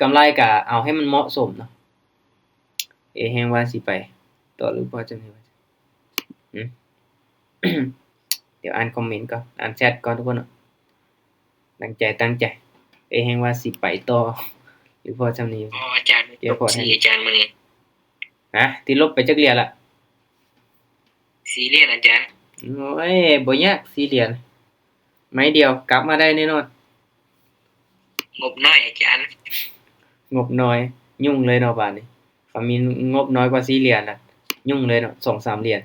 กำไรก็เอาให้มันเหมาะสมเนาะแฮงว่าสิไปต่อหรือบ่จังได๋วะหือ เดี๋ยวอ่านคอมเมนต์ก่อนอ่านแชตก่อนทุกคนเนาะตั้งใจแฮงว่าสิไปต่อหรือพอจำนี้อาจารย์เดี๋ยวพอให้อาจารย์มื้อนี้ฮะติลบไปจักเรียนละ4เหรียญอาจารย์โอ้ยบ่ยาก4เหรียญไม้เดียวกลับมาได้แน่นอนงบน้อยอาจารย์งบน้อยยุ่งเลยเนาะบาดนี้ถ้ามีงบน้อยกว่า4เหรียญน่ะยุ่งเลยเนาะ2-3เหรียญ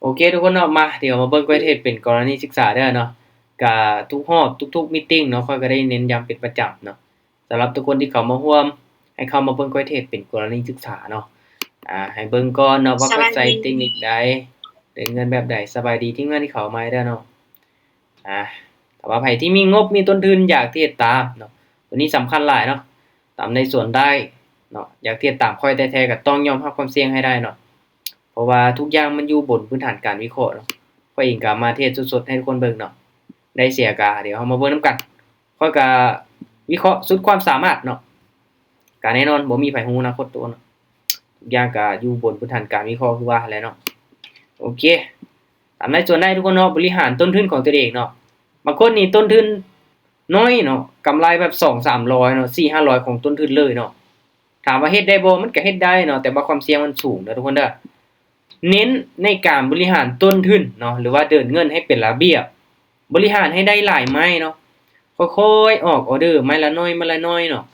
โอเคทุกคนเนาะมาเดี๋ยวมาเบิ่งกวยเทศเป็นกรณีศึกษาเด้อเนาะก็ทุกรอบทุกๆมีตติงเนาะข้อยก็ได้เน้นย้ำเป็นประจำเนาะสำหรับทุกคนที่เข้ามาร่วมให้เข้ามาเบิ่งกวยเทศเป็นกรณีศึกษาเนาะให้เบิ่งก่อนเนาะว่าข้อยใช้เทคนิคใดได้เงินแบบใดสบายดีทีมงานที่เข้ามาเด้อเนาะถ้าว่าไผที่มีงบมีต้นทุนอยากที่จะตามเนาะตัวนี้สำคัญหลายเนาะตามในส่วนได้เนาะอยากที่จะตามข้อยแท้ๆก็ต้องยอมรับความเสี่ยงให้ได้เนาะเพราะว่าทุกอย่างมันอยู่บนพื้นฐานการวิเคราะห์เนาะข้อยเองก็มาเทศสดๆให้ทุกคนเบิ่งเนาะได้เสียก็เดี๋ยวเฮามาเบิ่งนำกันข้อยก็วิเคราะห์สุดความสามารถเนาะก็แน่นอนบ่มีไผฮู้อนาคตตัวเนาะทุกอย่างก็อยู่บนพื้นฐานการวิเคราะห์คือว่าหั้นแหละเนาะโอเคตามในส่วนได้ทุกคนเนาะบริหารต้นทุนของตัวเองเนาะบางคนนี่ต้นทุนน้อยเนาะกำไรแบบ2-300เนาะ4-500ของต้นทุนเลยเนาะถามว่าเฮ็ดได้บ่มันก็เฮ็ดได้เนาะแต่ว่าความเสี่ยงมันสูงเด้อทุกคนเด้อเน้นในการบริหารต้นทุนเนาะหรือว่าเดินเงินให้เป็นระเบียบบริหารให้ได้หลายไม้เนาะค่อยๆออกออเดอร์ไม้ละน้อยเนาะ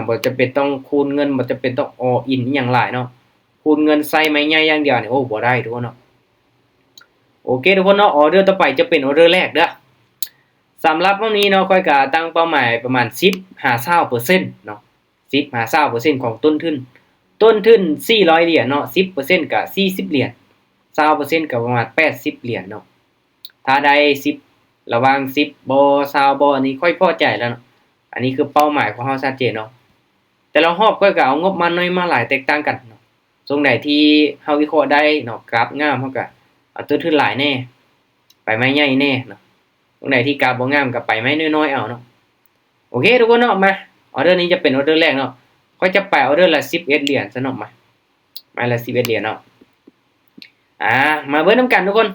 บ่จำเป็นต้องคูณเงินบ่จำเป็นต้องall in อิหยังหลายเนาะคูณเงินใส่ไม้ใหญ่อย่างเดียวนี่โอ้บ่ได้ทุกคนเนาะโอเคทุกคนเนาะออเดอร์ต่อไปจะเป็นออเดอร์แรกเด้อสำหรับวันนี้เนาะข้อยก็ตั้งเป้าหมายประมาณ10-20%เนาะ10-20%ของต้นทุน400เหรียญเนาะ10%ก็40เหรียญ20%ก็ประมาณ80เหรียญเนาะถ้าได้10ระหว่าง10บ่20บ่อันนี้ค่อยพอใจแล้วเนาะอันนี้คือเป้าหมายของเราชัดเจนเนาะแต่ละรอบข้อยก็เอางบมาน้อยมาหลายแตกต่างกันเนาะตรงใดที่เฮาวิเคราะห์ได้เนาะกราฟงามเฮาก็เอาต้นทุนหลายแน่ไปไม้ใหญ่แน่เนาะตรงไหนที่กราฟบ่งามก็ไปไม้น้อยๆเอาเนาะโอเคทุกคนเนาะมาออเดอร์นี้จะเป็นออเดอร์แรกเนาะข้อยจะไปออเดอร์ละ11เหรียญซะเนาะมาไม้ละ11เหรียญเนาะมาเบิ่งนำกันทุกคน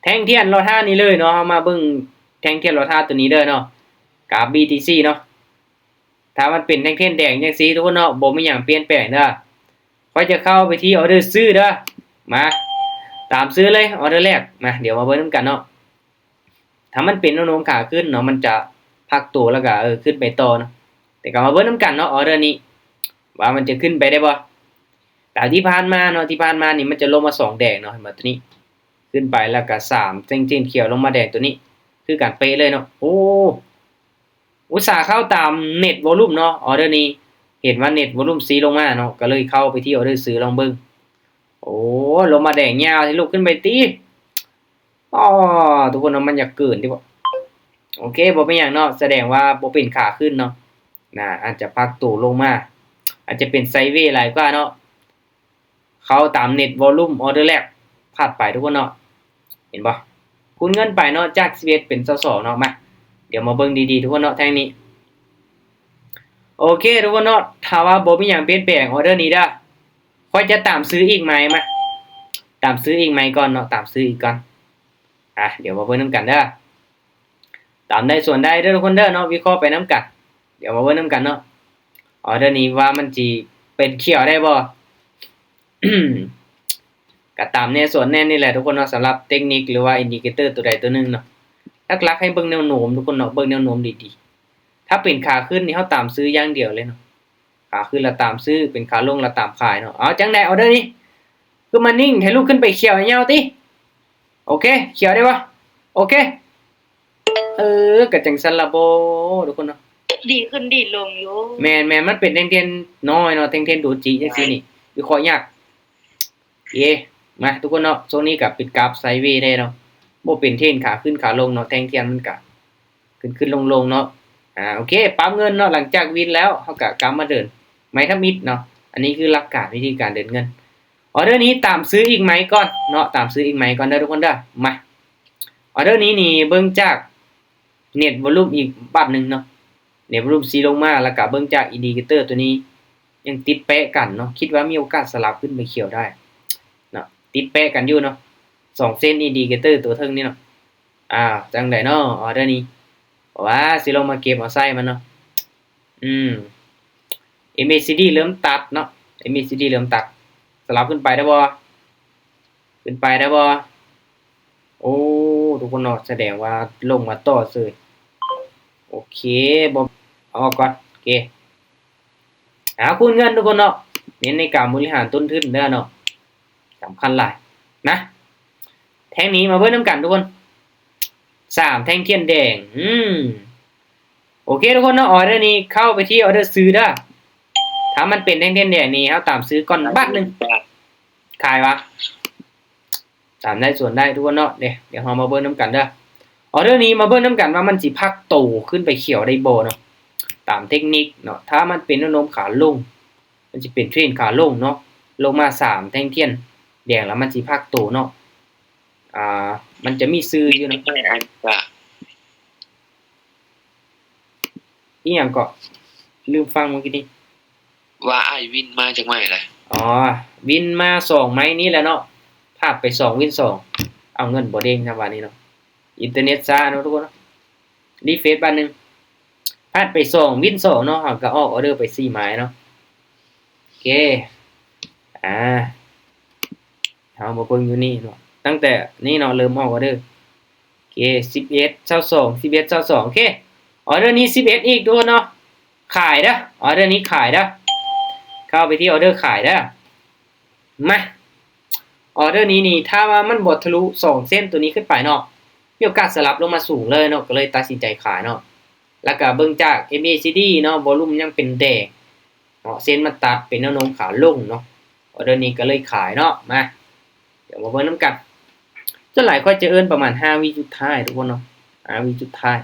แท่งเทียนลอท่านี้เลยเนาะเฮามาเบิ่งแท่งเทียนลอท่าตัวนี้เด้อเนาะกราฟ BTC เนาะถ้ามันเป็นแท่งเทียนแดงจังซี่ทุกคนเนาะบ่มีหยังเปลี่ยนแปลงเด้อข้อยจะเข้าไปที่ออเดอร์ซื้อเด้อมาตามซื้อเลยออเดอร์แรกมาเดี๋ยวมาเบิ่งนำกันเนาะถ้ามันเป็นแนวโน้มขาขึ้นเนาะมันจะพักตัวแล้วก็ขึ้นไปต่อเนาะแต่ก็มาเบิ่งนำกันเนาะออเดอร์นี้ว่ามันจะขึ้นไปได้บ่แต่ที่ผ่านมาเนาะที่ผ่านมานี่มันจะลงมา2แดงเนาะเห็นบ่ตัวนี้ขึ้นไปแล้วก็3เส้นเขียวลงมาแดงตัวนี้คือกันเป๊ะเลยเนาะโอ้อุตส่าห์เข้าตามเน็ตวอลุ่มเนาะออเดอร์นี้เห็นว่าเน็ตวอลุ่มสีลงมาเนาะก็เลยเข้าไปที่ออเดอร์ซื้อลองเบิ่งโอ้ลงมาแดงยาวสิลูกขึ้นไปติทุกคนเนาะมันอยากเกินดิบ่โอเคบ่เป็นหยังเนาะแสดงว่าบ่เป็นขาขึ้นเนาะอาจจะพักตัวลงมาอาจจะเป็นไซด์เวย์หลายกว่าเนาะเข้าตามเน็ตวอลุ่มออเดอร์แรกพลาดไปทุกคนเนาะเห็นบ่คูณเงินไปเนาะจาก11เป็น22เนาะมาเดี๋ยวมาเบิ่งดีๆทุกคนเนาะแท่งนี้โอเคทุกคนเนาะถ้าว่าบ่มีหยังเปลี่ยนแปลงออเดอร์นี้เด้อค่อยจะตามซื้ออีกไหมมาตามซื้ออีกไหมก่อนเนาะตามซื้ออีกก่อนเดี๋ยวมาเบิ่งนำกันเด้อตามได้ส่วนได้เด้อทุกคนเด้อเนาะวิเคราะห์ไปนำกันเดี๋ยวมาเบิ่งนำกันเนาะออเดอร์นี้ว่ามันสิเป็นเขียวได้บ่ ก็ตามแนวส่วนแน่นี่แหละทุกคนเนาะสำหรับเทคนิคหรือว่าอินดิเคเตอร์ตัวใดตัวหนึ่งเนาะหลักๆให้เบิ่งแนวโน้มทุกคนเนาะเบิ่งแนวโน้มดีๆถ้าเป็นขาขึ้นนี่เฮาตามซื้ออย่างเดียวเลยเนาะขาขึ้นแล้วตามซื้อเป็นขาลงแล้วตามขายเนาะเอาจังได๋ออเดอร์นี้คือมันนิ่งให้ลูกขึ้นไปเขียวให้ยาวติโอเคเขียวได้บ่โอเคก็จังซั่นล่ะบ่ทุกคนเนาะดีขึ้นดีลงอยู่แม่นๆมันเป็นแท่งๆน้อยเนาะแท่งๆโดจิจังซี่นี่วิเคราะห์ยากมาทุกคนเนาะโซนนี้ก็ปิดกราฟไซด์เวย์ได้เนาะบ่เป็นเทรนขาขึ้นขาลงเนาะแท่งเทียนมันก็ขึ้นลงเนาะโอเคปั๊มเงินเนาะหลังจากวินแล้วเฮาก็กลับมาเดินไม้ทำมิดเนาะอันนี้คือหลักการวิธีการเดินเงินออเดอร์นี้ตามซื้ออีกไหมก่อนเนาะตามซื้ออีกไหมก่อนเด้อทุกคนเด้อมาออเดอร์นี้นี่เบิ่งจากเน็ตวอลุ่มอีกบัดนึงเนาะ เนี่ยรูปสีลงมาแล้วก็เบิ่งจากอินดิเคเตอร์ตัวนี้ยังติดแปะกันเนาะคิดว่ามีโอกาสสลับขึ้นไปเขียวได้เนาะติดแปะกันอยู่เนาะ2เส้นอินดิเคเตอร์ตัวเทิงนี่เนาะจังได๋เนาะออเดอร์นี้ว่าสิลงมาเก็บเอาไส้มันเนาะMACD เริ่มตัดเนาะ MACD เริ่มตัดสลับขึ้นไปได้บ่ขึ้นไปได้บ่โอ้ทุกคนเนาะแสดงว่าลงมาต่อเลยโอเคบ่เอาออกก่อนโอเคคูณเงินทุกคนเนาะเน้นในการบริหารต้นทุนเด้อเนาะสำคัญหลายนะแท่งนี้มาเบิ่งนำกันทุกคน3แท่งเทียนแดงโอเคทุกคนเนาะออเดอร์นี้เข้าไปที่ออเดอร์ซื้อเด้อถ้ามันเป็นแท่งเทียนแดงนี่เฮาตามซื้อก่อนบาทนึงขายวะตามได้ส่วนได้ทุกคนเนาะเดี๋ยวเรามาเบิ่งนำกันเด้อออเดอร์นี้มาเบิ่งนำกันว่ามันสิพักโตขึ้นไปเขียวได้บ่เนาะตามเทคนิคเนาะถ้ามันเป็นแนวโน้มขาลงมันสิเป็นเทรนขาลงเนาะลงมา3แท่งเทียนแดงแล้วมันสิพักโตเนาะมันจะมีซื้ออยู่นะอีหยังก็ลืมฟังเมื่อกี้นี้ว่าไอ้วินมาจากไหนล่ะวินมา2ไม้นี้แหละเนาะพลาดไป2วิน2เอาเงินบ่เด้งนะวันนี้เนาะอินเทอร์เน็ตช้าเนาะทุกคนเนาะรีเฟรชบาทนึงพลาดไป2วิน2เนาะก็ออกออเดอร์ไป4ไม้เนาะโอเคเฮาบ่เบิ่งอยู่นี่เนาะตั้งแต่นี่เนาะเริ่มออกออเดอร์โอเค11 22 11 22โอเคออเดอร์นี้11อีกดูเนาะขายเด้อออเดอร์นี้ขายเด้อเข้าไปที่ออเดอร์ขายเด้อมาออเดอร์นี้นี่ถ้าว่ามันบ่ทะลุ2เส้นตัวนี้ขึ้นไปเนาะมีโอกาสสลับลงมาสูงเลยเนาะก็เลยตัดสินใจขายเนาะแล้วก็เบิ่งจาก MACD เนาะวอลุ่มยังเป็นแดงเนาะเส้นมันตัดเป็นแนวโน้มขาลงเนาะออเดอร์นี้ก็เลยขายเนาะมาเดี๋ยวมาเบิ่งนำกันส่วนหลายค่อยจะเอิ้นประมาณ5วิสุดท้ายทุกคนเนาะ5วิสุดท้าย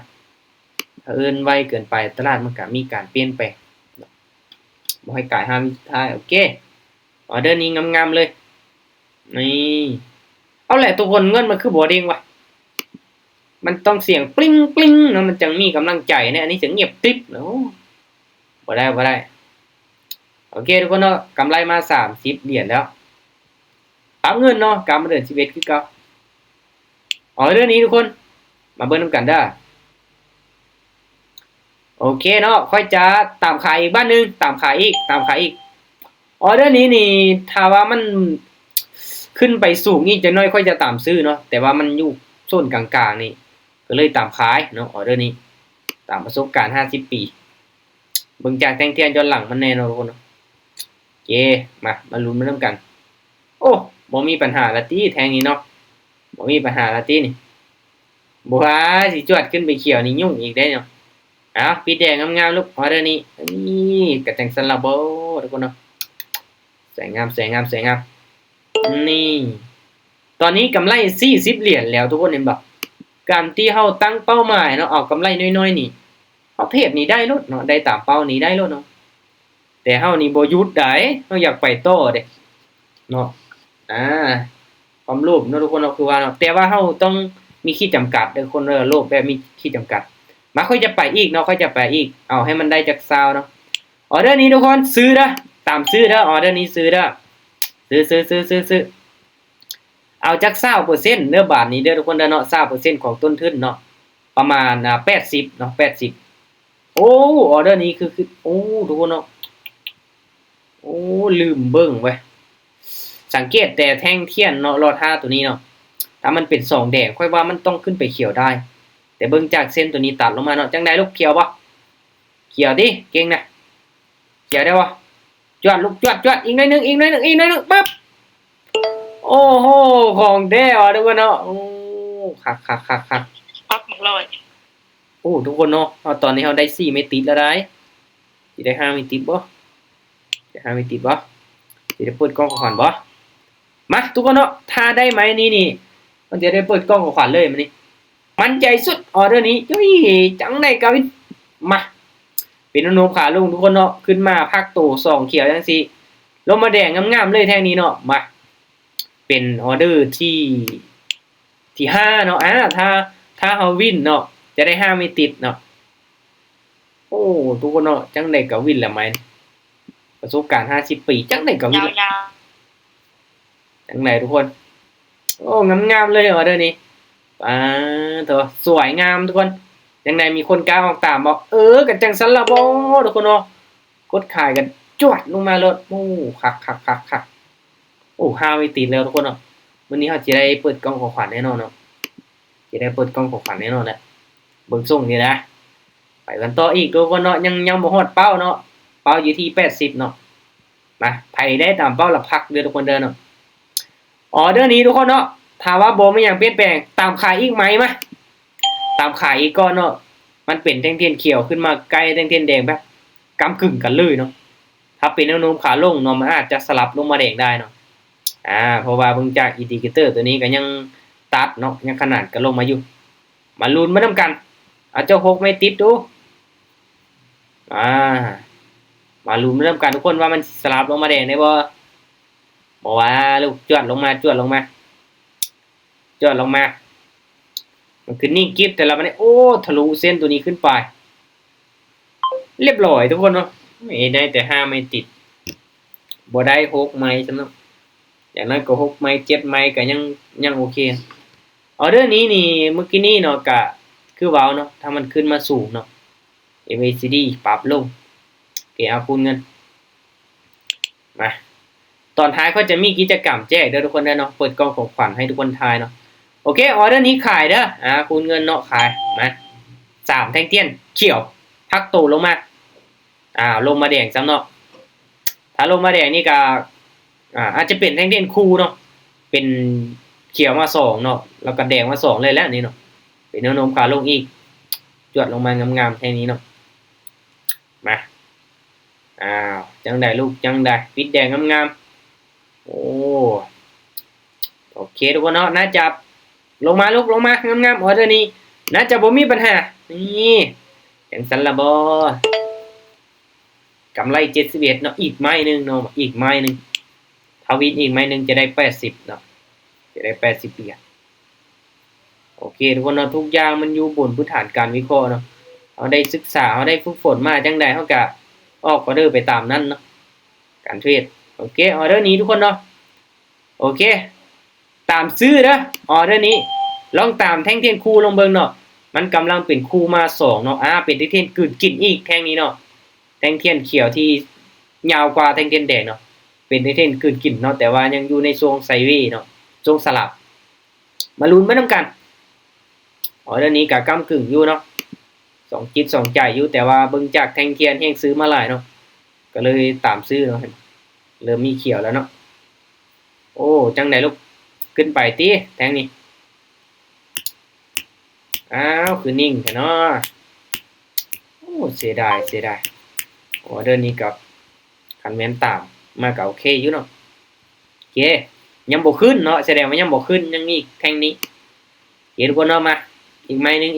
ถ้าเอิ้นไวเกินไปตลาดมันก็มีการเปลี่ยนแปลงบ่ให้กาย5วิสุดท้ายโอเคออเดอร์นี้งามๆเลยนี่เอาแหละทุกคนเงินมันคือบ่เด้งว่ะมันต้องเสียงปลิ้งปลิ้งเนาะมันจังมีกำลังใจเนี่ยอันนี้เสียงเงียบติ๊บเนาะบ่ได้โอเคทุกคนเนาะกำไรมา30เหรียญแล้วปรับเงินเนาะกำมาเดือน11คือเก่าเรื่องนี้ทุกคนมาเบิ่งนำกันเด้อโอเคเนาะค่อยจะตามขายอีกบ้านนึงตามขายอีกออเดอร์นี้นี่ถ้าว่ามันขึ้นไปสูงอีกจะน้อยค่อยจะตามซื้อเนาะแต่ว่ามันอยู่โซนกลางๆนี่ก็เลยตามขายเนาะออเดอร์นี้ตามประสบการณ์50ปีเบิ่งจากแท่งเทียนย้อนหลังมันแน่นอนทุกคนเนาะโอเคมาลุ้นมาเริ่มกันโอ้บ่มีปัญหาละติแทงนี้เนาะบ่มีปัญหาละตินี่บ่ว่าสิจวดขึ้นไปเขียวนี่ยุ่งอีกได้เนาะปิดแดงงามๆลูกออเดอร์นี้นี่กระจังซันละบ่ทุกคนเนาะสวยงามนี่ตอนนี้กำไร40เหรียญแล้วทุกคนเห็นบ่การที่เฮาตั้งเป้าหมายเนาะเอากำไรน้อยๆนี่เฮาเทรดนี่ได้ลดเนาะได้ตามเป้านี่ได้ลดเนาะแต่เฮานี่บ่หยุดได้เฮาอยากไปต่อเด้เนาะความโลภเนาะทุกคนเนาะคือว่าเนาะแต่ว่าเฮาต้องมีขีดจำกัดเด้อคนโลภแบบมีขีดจำกัดมาค่อยจะไปอีกเนาะค่อยจะไปอีกเอาให้มันได้จากซาวเนาะออเดอร์นี้ทุกคนซื้อเด้อตามซื้อเด้อออเดอร์นี้ซื้อเด้อซื้อเอาจาก20%เด้อบาทนี้เด้อทุกคนเด้อเนาะ20%ของต้นทุนเนาะประมาณ80เนาะ80โอ้ออเดอร์นี้คือโอ้ทุกคนเนาะโอ้ลืมเบิ่งเว้ยสังเกตแต่แท่งเทียนเนาะรอท่าตัวนี้เนาะถ้ามันเป็น2แดงค่อยว่ามันต้องขึ้นไปเขียวได้แต่เบิ่งจากเส้นตัวนี้ตัดลงมาเนาะจังได๋ลูกเขียวบ่เขียวดิเก่งนะเขียวได้บ่จวดลูกจวดอีกหน่อยนึงปึ๊บโอ้โหของแท้ว่ะทุกคนเนาะโอ้คักปัก100โอ้ทุกคนเนาะตอนนี้เฮาได้4ไม่ติดแล้วได้สิได้5ไม่ติดบ่สิได้เปิดกล้องของขวัญบ่มาทุกคนเนาะถ้าได้ไหมนี่มันจะได้เปิดกล้องของขวัญเลยมื้อนี้มั่นใจสุดออเดอร์นี้จังได๋กะวินมาเป็นโนมขาลงทุกคนเนาะขึ้นมาพักโต2เขียวจังซี่ลงมาแดงงามๆเลยแท่งนี้เนาะมาเป็นออเดอร์ที่5เนาะถ้าเฮาวินเนาะจะได้5ไม่ติดเนาะ โอ้ทุกคนเนาะจังได๋ก็วินแล้วไหมประสบการณ์50ปีจังได๋ก็วินยาวจังไดทุกคนโอ้งามๆเลยออเดอร์นี้ป๊าเถอะสวยงามทุกคนจังไดมีคนกล้าออกตามบ่ก็จังซั่นล่ะบ่ทุกคนเนาะกดขายกันจวดลงมาโลดโอ้คักๆๆโอ้ห้าไม่ติดแล้วทุกคนเนาะมื้อนี้เฮาสิได้เปิดกล่องของขวัญแน่นอนเนาะสิได้เปิดกล่องของขวัญแน่นอนแหละเบิ่งทรงนี่นะไปกันต่ออีกทุกคนเนาะยังบ่ฮอดเป้าเนาะเป้าอยู่ที่80เนาะมาไผได้ตามเป้าละพักเด้อทุกคนเด้อเนาะออเดอร์นี้ทุกคนเนาะถ้าว่าบ่มีหยังเปลี่ยนแปลงตามขายอีกไหมมาตามขายอีกก่อนเนาะมันเป็นแท่งเทียนเขียวขึ้นมาใกล้แท่งเทียนแดงแบบก้ำกึ่งกันเลยเนาะถ้าเป็นแนวโน้มขาลงเนาะมันอาจจะสลับลงมาแดงได้เนาะเพราะว่าเบิ่งจากอินดิเคเตอร์ตัวนี้ก็ยังตัดเนาะยังขนาดก็ลงมาอยู่มาลุ้นมานำกันเอาเจ้า6ไม่ติดดูอ่ามาลุ้นมานำกันทุกคนว่ามันสลับลงมาแดงได้บ่บ่ว่าลูกจวดลงมาจวดลงมาจวดลงมามันคือนิ่งกิ๊บแต่ละมันโอ้ทะลุเส้นตัวนี้ขึ้นไปเรียบร้อยทุกคนเนาะไม่ได้แต่5ไม่ติดบ่ได้6ไม้ซำเนาะอย่างน้อยก็6ไม้7ไม้ก็ยังโอเคออเดอร์นี้นี่เมื่อกี้นี้เนาะก็คือเว้าเนาะถ้ามันขึ้นมาสูงเนาะ MACD ปรับลงโอเคเอาคูณเงินมาตอนท้ายเขาจะมีกิจกรรมแจกเด้อทุกคนเด้อเนาะเปิดกล่องของขวัญให้ทุกคนทายเนาะโอเคออเดอร์นี้ขายเด้อคูณเงินเนาะขายมา3แท่งเทียนเขียวพักตูลงมาลงมาแดงซ้ำเนาะถ้าลงมาแดงนี่ก็อาจจะเป็นแท่งเทียนคู่เนาะเป็นเขียวมา2เนาะแล้วก็แดงมา2เลยแล้วนี่เนาะเป็นแนวโน้มขาลงอีกจวดลงมางามๆแค่นี้เนาะมาจังได๋ลูกจังได๋ปิดแดงงามๆโอ้โอเคทุกคนเนาะน่าจะลงมาลูกลงมางามๆออเดอร์นี้น่าจะบ่มีปัญหานี่จังซั่นล่ะบ่กำไร71เนาะอีกไม้นึงเนาะอีกไม้นึงถ้าวินอีกไม้นึงจะได้80เนาะจะได้80เหรียญโอเคทุกคนเนาะทุกอย่างมันอยู่บนพื้นฐานการวิเคราะห์เนาะเราได้ศึกษาเราได้ฝึกฝนมาจังได๋เราก็ออกออเดอร์ไปตามนั้นเนาะการเทรดโอเคออเดอร์นี้ทุกคนเนาะโอเคตามซื้อเด้อออเดอร์นี้ลองตามแท่งเทียนคู่ลงเบิ่งเนาะมันกำลังเป็นคู่มา2เนาะเป็นแท่งเทียนกึ่งกินอีกแท่งนี้เนาะแท่งเทียนเขียวที่ยาวกว่าแท่งเทียนแดงเนาะเป็นแท่งเทียนกึ่งกินเนาะแต่ว่ายังอยู่ในทรงไซด์เวย์เนาะทรงสลับมาลุ้นไปนำกันออเดอร์นี้ก็ก้ำกึ่งอยู่เนาะ2จิต2ใจอยู่แต่ว่าเบิ่งจากแท่งเทียนแฮงซื้อมาหลายเนาะก็เลยตามซื้อเนาะเริ่มมีเขียวแล้วเนาะโอ้จังได๋ลูกขึ้นไปติแท่งนี้คือนิ่งแท้เนาะโอ้เสียดายออเดอร์นี้กับคันแม่นตามมาก็โอเคอยู่เนาะโอเคยังบ่ขึ้นเนาะแสดงว่ายังบ่ขึ้นยังมีแท่งนี้โอเคทุกคนเนาะมาอีกไม้นึง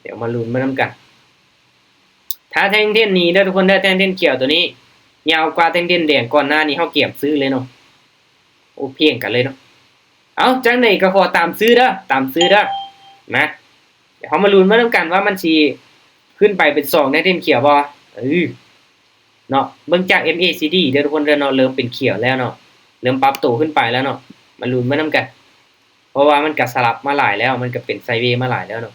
เดี๋ยวมาลุ้นมานำกันถ้าแท่งเทียนนี้เด้อทุกคนเด้อแท่งเทียนเขียวตัวนี้ยาวกว่าแท่งเทียนแดงก่อนหน้านี้เฮาเก็บซื้อเลยเนาะโอ้เพียงกันเลยเนาะเอาจังได๋ก็ขอตามซื้อเด้อนะเดี๋ยวเฮามาลุ้นมานำกันว่ามันสิขึ้นไปเป็น2แท่งเทียนเขียวบ่เนาะเบิ่งจาก MACD เด้อทุกคนเด้อเนาะเริ่มเป็นเขียวแล้วเนาะเริ่มปรับตัวขึ้นไปแล้วเนาะมาลุ้นมานำกันเพราะว่ามันก็สลับมาหลายแล้วมันก็เป็นไซด์เวย์มาหลายแล้วเนาะ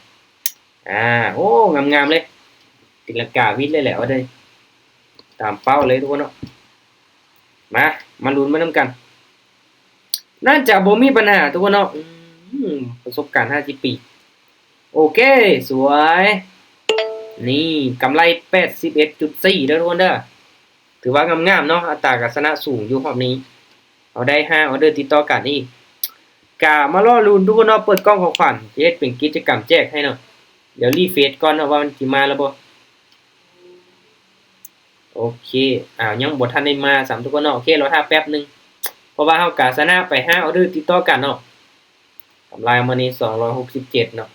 โอ้งามๆเลยตีลังกาวิดเลยแหละว่าเด้อตามเป้าเลยทุกคนเนาะมาลุ้นมานำกันน่าจะบ่มีปัญหาทุกคนเนาะประสบการณ์50ปีโอเคสวยนี่กำไร 81.4 เด้อทุกคนเด้อถือว่างามๆเนาะอัตราการชนะสูงอยู่รอบนี้เอาได้5ออเดอร์ติดต่อกันอีกก็มารอลุ้นทุกคนเนาะเปิดกล่องของขวัญจะเฮ็ดเป็นกิจกรรมแจกให้เนาะเดี๋ยวรีเฟรชก่อนเนาะว่ามันสิมาแล้วบ่โอเคยังบ่ทันได้มาสามทุกคนเนาะโอเครอท่าแป๊บนึงเพราะว่าเฮาก็ชนะไป5ออเดอร์ติดต่อกันเนาะกำไรมื้อนี้267เนาะ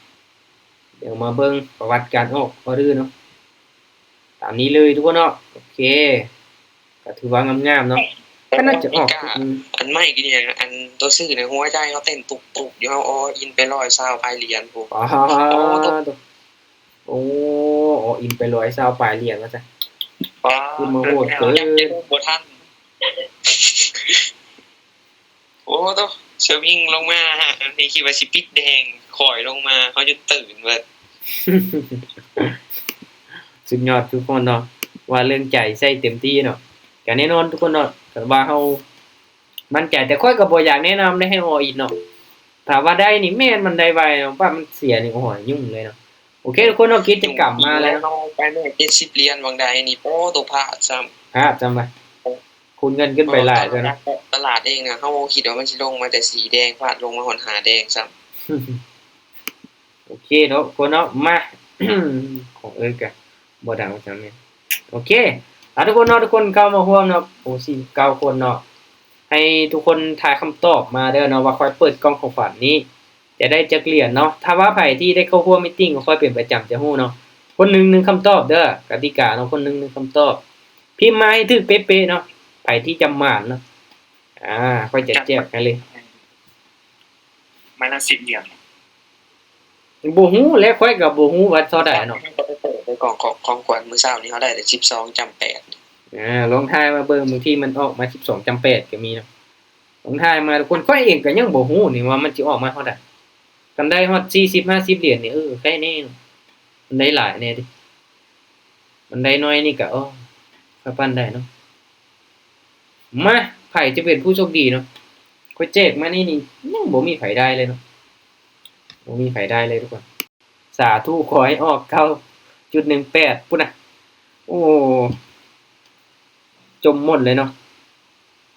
เดี๋ยวมาเบิ่งประวัติการออกออเดอร์เนาะตามนี้เลยทุกคนเนาะโอเคก็ถือว่างามๆเนาะก็น่าจะออกอันใหม่กี่เนี่ยอันตัวซื้อในหัวใจเขาเต้นตุกๆอยู่เฮาอินไป120 พายเหรียญพูอ๋อ โอ้ออินไป120ปลายเหรียญว่าซะ ว้า คือมาโหดเกิน ยังบ่ทันโอ้โตสวิงลงมาฮะอันนี้คิดว่าสิปิดแดงข่อยลงมาเขาจะตื่นเบิด สุดยอดทุกคนเนาะว่าเรื่องใจใส่เต็มที่เนาะก็แน่นอนทุกคนเนาะก็ว่าเฮามั่นใจแต่ค่อยก็บ่อยากแนะนำได้ให้ออินเนาะถ้าว่าได้นี่แม่นมันได้ไวเนาะว่ามันเสียนี่โอ้โหยุ่งเลยเนาะโอเคทุกคนเนาะกิจกรรมมาแล้วเนาะ ไปแม่70เหรียญบางใดนี่โอ้ตัวพลาดซ้ำ ครับจำไว้คูณเงินขึ้นไปหลายแล้วนะ ตลาดเองนะเฮาคิดว่ามันสิลงมาแต่สีแดงพลาดลงมาหอนหาแดงซ้ำ โอเคเนาะคนเนาะมา ของกะบ่ดังจังแม่นโอเคทุกคนเนาะทุกคนเข้ามาร่วมเนาะโอ้49คนเนาะให้ทุกคนทายคำตอบมาเด้อเนาะว่าค่อยเปิดกล่องของฝันนี้ จะได้จักเหรียญเนาะถ้าว่าไผที่ได้เข้าร่วมมีตติ้งก็ค่อยเป็นประจำจะฮู้เนาะคนหนึง1คำตอบเด้อกติกาเนาะคนหนึง1คำตอบพิมพ์มาให้ถึกเป๊ะๆเนาะไผที่จำหม่านเนาะค่อยจะแจกให้เลย ไม้ละ10เหรียญ บ่ฮู้และข้อยก็บ่ฮู้ว่าเท่าใดเนาะ ในกล่องของขวัญมื้อเช้านี้เขาได้แต่12จำ8ลองทายมาเบิ่งบางทีมันออกมา12จำ8ก็มีเนาะลองทายมาทุกคนข้อยเองก็ยังบ่ฮู้นี่ว่ามันสิออกมาเท่าใดกันได้ฮอด40 50เหรียญนี่ใกล้แน่เนาะมันได้หลายแน่ดิมันได้น้อยนี่ก็ค่อยปั้นได้เนาะมาไผจะเป็นผู้โชคดีเนาะข้อยแจกมานี่ยังบ่มีไผได้เลยเนาะบ่มีไผได้เลยทุกคนสาธุขอให้ออก9.18พุ่นน่ะโอ้จมหมดเลยเนาะ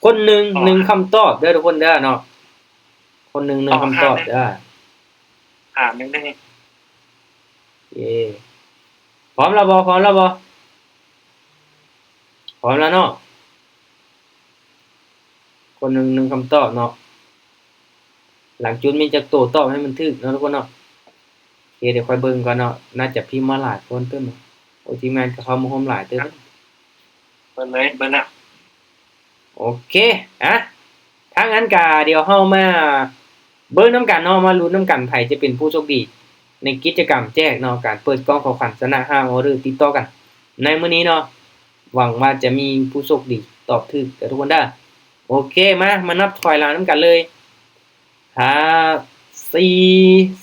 คนหนึ่ง1คำตอบเด้อทุกคนเด้อเนาะคนหนึ่ง1คำตอบเด้อ นึงได้ โอเคพร้อมแล้วบ่พร้อมแล้วเนาะคนหนึ่ง1คำตอบเนาะหลังจุดมีจักโตตอบให้มันถึกเนาะทุกคนเนาะโอเคเดี๋ยวค่อยเบิ่งก่อนเนาะน่าจะพิมพ์มาหลายคนเติมเนาะโอ้ทีมงานก็เข้ามาร่วมหลายเติม เบิ่เลยเบิ่ละ โอเคถ้างั้นก็เดี๋ยวเฮามาเบิ่งนํกันเนาะมาลุ้นนํกันไผจะเป็นผู้โชคดี ในกิจกรรมแจกเนาะการเปิดกล่องของขวัญชนะ5ออเดอร์ติดต่อกัน ในมื้อนี้เนาะหวังว่าจะมีผู้โชคดีตอบถูกกับทุกคนเด้อโอเคมานับถอยหลังนํกันเลย4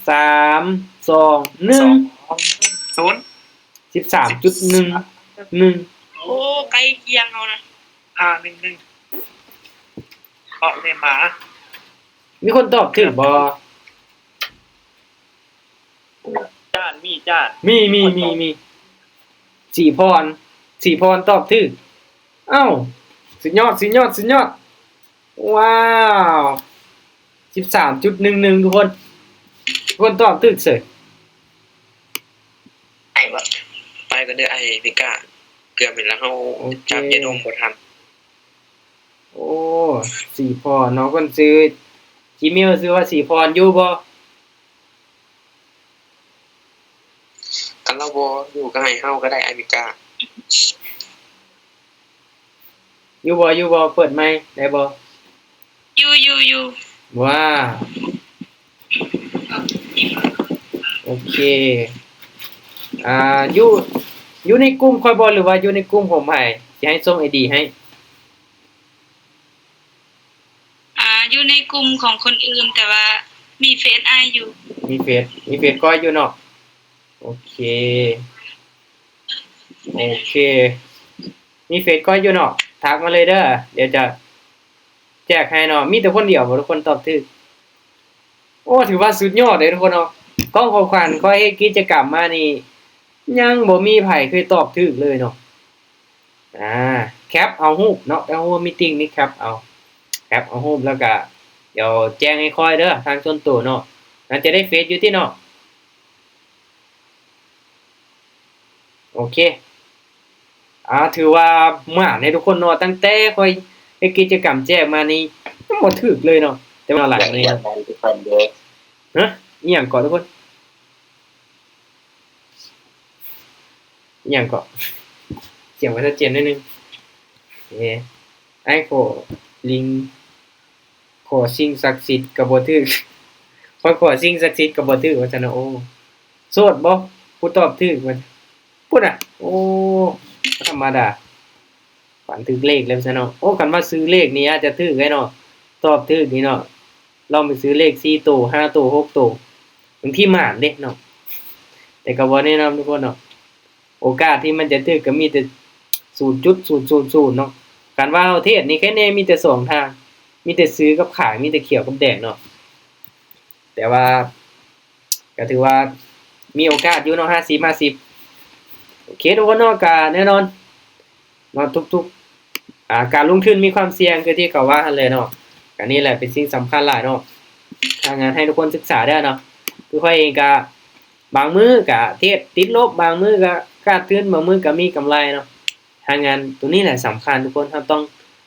3 2 1 13.11 โอ้ใกล้เคียงเอานะ 1เคาะเลยมา มีคนตอบถูกบ่ จ้านมีจ้าน มีสีพรตอบถูกอ้าวสุดยอดว้าว13.11ทุกคนตอบถูกเสย ไอ้วะไปกันเด้อไอ้นิก้าเกือบเป็นแล้วเฮาจับยาดมบ่ทัน โอ้สีพรน้องคนซื้อ Gmail ซื้อว่าสีพรอยู่บ่ กันเราบ่อยู่ก็ให้เฮาก็ได้ไอ้นิก้า อยู่บ่เปิดไมค์ได้บ่ อยู่ ว้าโอเคอยู่ในกลุ่มค่อยบ่หรือว่าอยู่ในกลุ่มผมให้สิให้ส่ง ID ให้ อยู่ในกลุ่มของคนอื่นแต่ว่ามีเฟซอ้ายอยู่ มีเฟซก้อยอยู่เนาะโอเคมีเฟซก้อยอยู่เนาะทักมาเลยเด้อเดี๋ยวจะแจกให้เนาะมีแต่คนเดียวบ่ทุกคนตอบถูกโอ้ถือว่าสุดยอดเลยทุกคนเนาะกล้องของขวัญค่อยเฮ็ดกิจกรรมมานี่ยังบ่มีไผเคยตอบถูกเลยเนาะแคปเอารูปเนาะเอามีตติ้งนี่แคปเอารูปแล้วก็เดี๋ยวแจ้งให้ค่อยเด้อทางส่วนตัวเนาะน่าจะได้เฟซอยู่ที่เนาะโอเคถือว่ามาในทุกคนเนาะตั้งแต่ค่อยเฮ็ดกิจกรรมแจกมานี่ยังบ่ถูกเลยเนาะแต่ว่าหลายนี่ฮะอีหยังก่อนทุกคนอีหยังก่อนเสียงไว้ชัดเจนนิดนึงโอเคไอ้ลิงขอสิ่งศักดิ์สิทธิ์ก็บ่ถูกขอสิ่งศักดิ์สิทธิ์ก็บ่ถูกว่าซั่นเนาะโอ้โสดบ่ผู้ ผู้ตอบถูกมันพูดอ่ะโอ้บ่ธรรมดาฝันถึกเลขแล้วซะเนาะโอ้คันว่าซื้อเลขนี่อาจจะถูกไอ้เนาะตอบถูกนี่เนาะลองไปซื้อเลข4ตัว5ตัว6ตัวบางทีหมานเด้เนาะแต่ก็บ่แนะนำทุกคนเนาะโอกาสที่มันจะถูกก็มีแต่ 0.000 เนาะการว่าประเทศนี่แค่แน่มีแต่2ทางมีแต่ซื้อกับขายมีแต่เขียวกับแดงเนาะแต่ว่าก็ถือว่ามีโอกาสอยู่เนาะ50-50โอเคทุกคนเนาะก็แน่นอนเนาะทุกๆการลงทุนมีความเสี่ยงคือที่เขาว่าหั่นเลยเนาะก็นี่แหละเป็นสิ่งสำคัญหลายเนาะถ้างานให้ทุกคนศึกษาเด้อเนาะคือค่อยเองก็บางมื้อก็เทศติดลบบางมื้อก็ขาดทุนบางมื้อก็มีกำไรเนาะทางงานตัวนี้แหละสำคัญทุกคนเราต้อง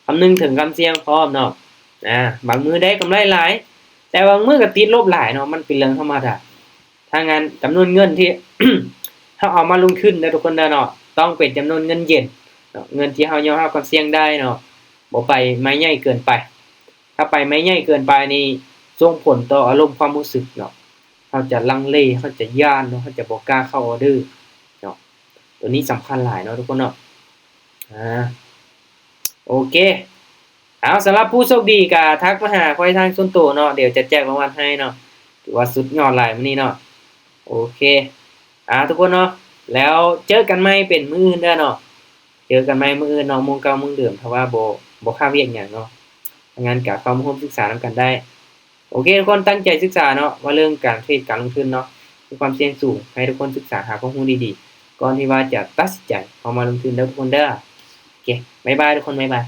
คำนึงถึงความเสี่ยงพร้อมเนาะบางมื้อได้กำไรหลายแต่บางมื้อก็ติดลบหลายเนาะมันเป็นเรื่องธรรมดาทางงานจำนวนเงินที่ ถ้าเอามาลงทุนนะทุกคนเนาะต้องเป็นจำนวนเงินเย็นเนาะเงินที่เฮายอมรับความเสี่ยงได้เนาะบ่ไปไม้ใหญ่เกินไปถ้าไปไม้ใหญ่เกินไปนี่ส่งผลต่ออารมณ์ความรู้สึกเนาะเขาจะลังเลเขาจะย้านเนาะเขาจะบ่กล้าเข้าออเดอร์เนาะตัวนี้สำคัญหลายเนาะทุกคนเนาะโอเคเอาสำหรับผู้โชคดีก็ทักมาหาค่อยทางส่วนตัวเนาะเดี๋ยวจะแจกรางวัลให้เนาะถือว่าสุดยอดหลายมื้อนี้เนาะโอเคทุกคนเนาะแล้วเจอกันใหม่เป็นมื้ออื่นเด้อเนาะเจอกันใหม่มื้ออื่นเนาะโมงเก่าโมงเดิมถ้าว่าบ่ค่าเวียกหยังเนาะงั้นก็เข้ามาร่วมศึกษานำกันได้โอเคทุกคนตั้งใจศึกษาเนาะว่าเรื่องการเทรดการลงทุนเนาะมีความเสี่ยงสูงให้ทุกคนศึกษาหาข้อมูลดีๆก่อนที่ว่าจะตัดสินใจเข้ามาลงทุนเด้อทุกคนเด้อโอเคบ๊ายบายทุกคนบ๊ายบาย